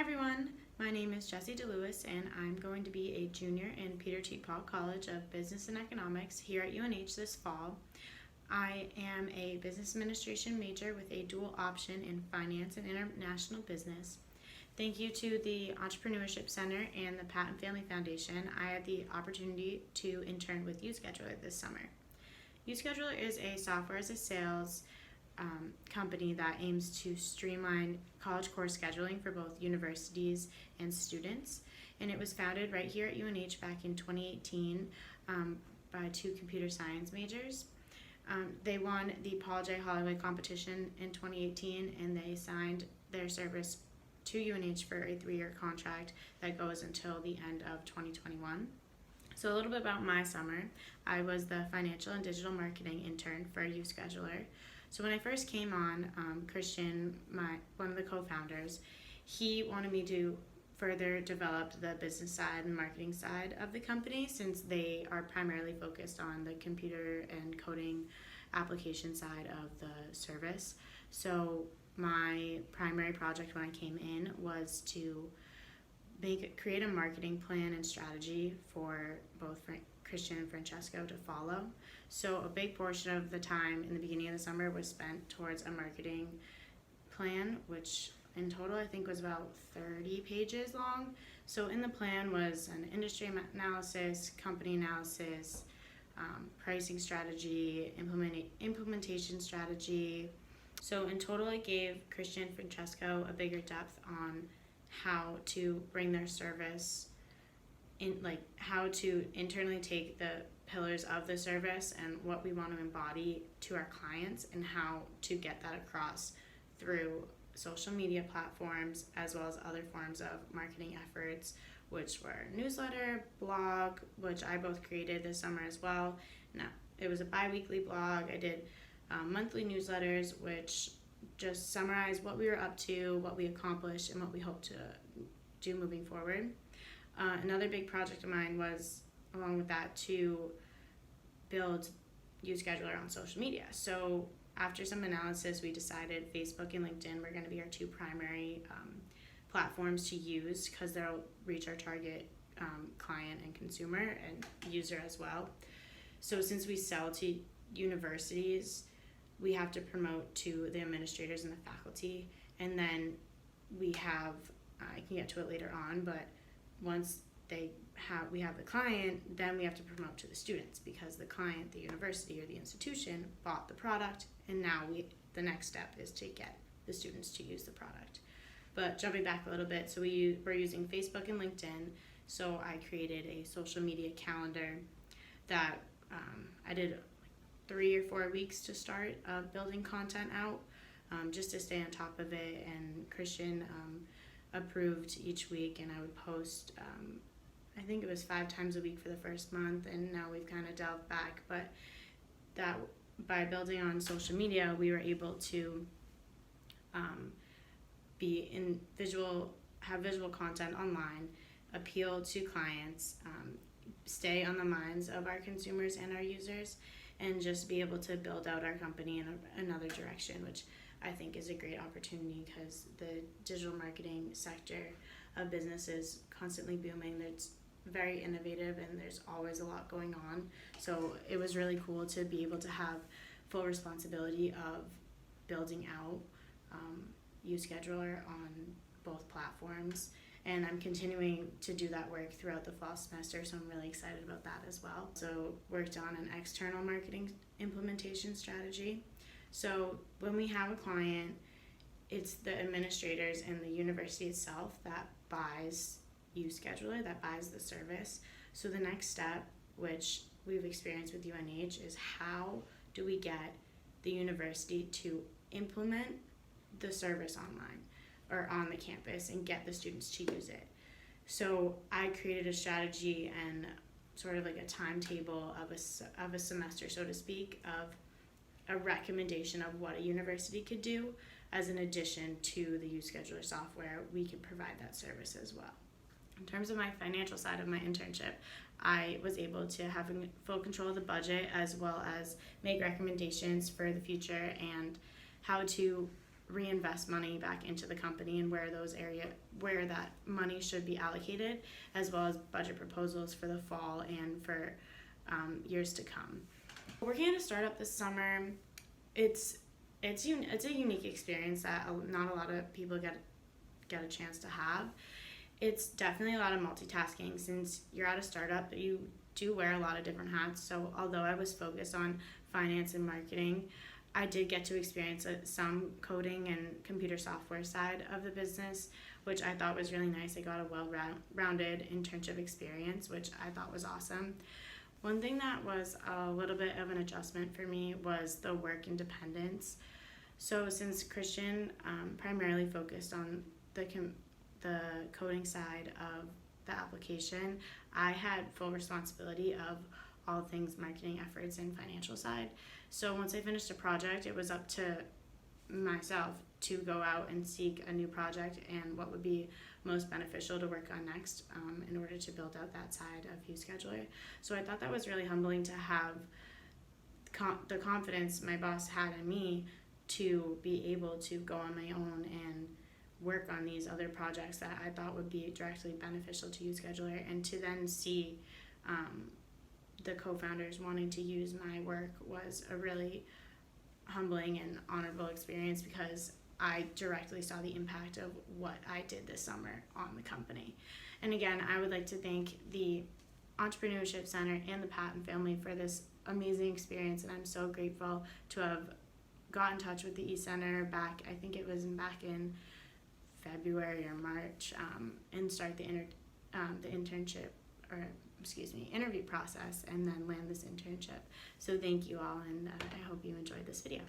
everyone, my name is Jessie DeLouis and I'm going to be a junior in Peter T. Paul College of Business and Economics here at UNH this fall. I am a business administration major with a dual option in finance and international business. Thank you to the Entrepreneurship Center and the Pat and Family Foundation, I had the opportunity to intern with YouScheduler this summer. YouScheduler is a software as a sales company that aims to streamline college course scheduling for both universities and students. And it was founded right here at UNH back in 2018 by two computer science majors. They won the Paul J. Holloway competition in 2018 and they signed their service to UNH for a 3-year contract that goes until the end of 2021. So a little bit about my summer. I was the financial and digital marketing intern for YouScheduler. So when I first came on, Christian, one of the co-founders, he wanted me to further develop the business side and marketing side of the company since they are primarily focused on the computer and coding application side of the service. So my primary project when I came in was to create a marketing plan and strategy for both Christian and Francesco to follow. So a big portion of the time in the beginning of the summer was spent towards a marketing plan, which in total I think was about 30 pages long. So in the plan was an industry analysis, company analysis, pricing strategy, implementation strategy. So in total it gave Christian and Francesco a bigger depth on how to bring their service in, like how to internally take the pillars of the service and what we want to embody to our clients and how to get that across through social media platforms as well as other forms of marketing efforts, which were newsletter, blog, which I both created this summer as well. Now, it was a bi-weekly blog. I did monthly newsletters, which just summarize what we were up to, what we accomplished, and what we hope to do moving forward. Another big project of mine was, along with that, to build YouScheduler on social media. So after some analysis, we decided Facebook and LinkedIn were going to be our two primary platforms to use because they'll reach our target client and consumer and user as well. So since we sell to universities, we have to promote to the administrators and the faculty, and then we have, I can get to it later on, but once we have the client, then we have to promote to the students because the client, the university or the institution bought the product, and now the next step is to get the students to use the product. But jumping back a little bit, so we're using Facebook and LinkedIn, so I created a social media calendar that I did 3 or 4 weeks to start building content out just to stay on top of it, and Christian approved each week, and I would post I think it was 5 times a week for the first month, and now we've kind of delved back, but that by building on social media we were able to have visual content online, appeal to clients, stay on the minds of our consumers and our users, and just be able to build out our company in another direction, which I think is a great opportunity because the digital marketing sector of business is constantly booming. It's very innovative and there's always a lot going on. So it was really cool to be able to have full responsibility of building out YouScheduler on both platforms. And I'm continuing to do that work throughout the fall semester, so I'm really excited about that as well. So worked on an external marketing implementation strategy. So when we have a client, it's the administrators and the university itself that buys YouScheduler, that buys the service. So the next step, which we've experienced with UNH, is how do we get the university to implement the service online or on the campus and get the students to use it. So I created a strategy and sort of like a timetable of a semester, so to speak, of a recommendation of what a university could do as an addition to the YouScheduler software. We could provide that service as well. In terms of my financial side of my internship, I was able to have full control of the budget as well as make recommendations for the future and how to reinvest money back into the company and where that money should be allocated, as well as budget proposals for the fall and for years to come. Working at a startup this summer, it's a unique experience that not a lot of people get a chance to have. It's definitely a lot of multitasking. Since you're at a startup, you do wear a lot of different hats. So although I was focused on finance and marketing, I did get to experience some coding and computer software side of the business, which I thought was really nice. I got a well-rounded internship experience, which I thought was awesome. One thing that was a little bit of an adjustment for me was the work independence. So since Christian primarily focused on the coding side of the application, I had full responsibility of all things marketing efforts and financial side. So once I finished a project, it was up to myself to go out and seek a new project and what would be most beneficial to work on next in order to build out that side of YouScheduler. So I thought that was really humbling to have the confidence my boss had in me to be able to go on my own and work on these other projects that I thought would be directly beneficial to YouScheduler, and to then see the co-founders wanting to use my work was a really humbling and honorable experience, because I directly saw the impact of what I did this summer on the company. And again, I would like to thank the Entrepreneurship Center and the Patton family for this amazing experience, and I'm so grateful to have got in touch with the eCenter back in February or March, and start the interview process, and then land this internship. So thank you all, and I hope you enjoyed this video.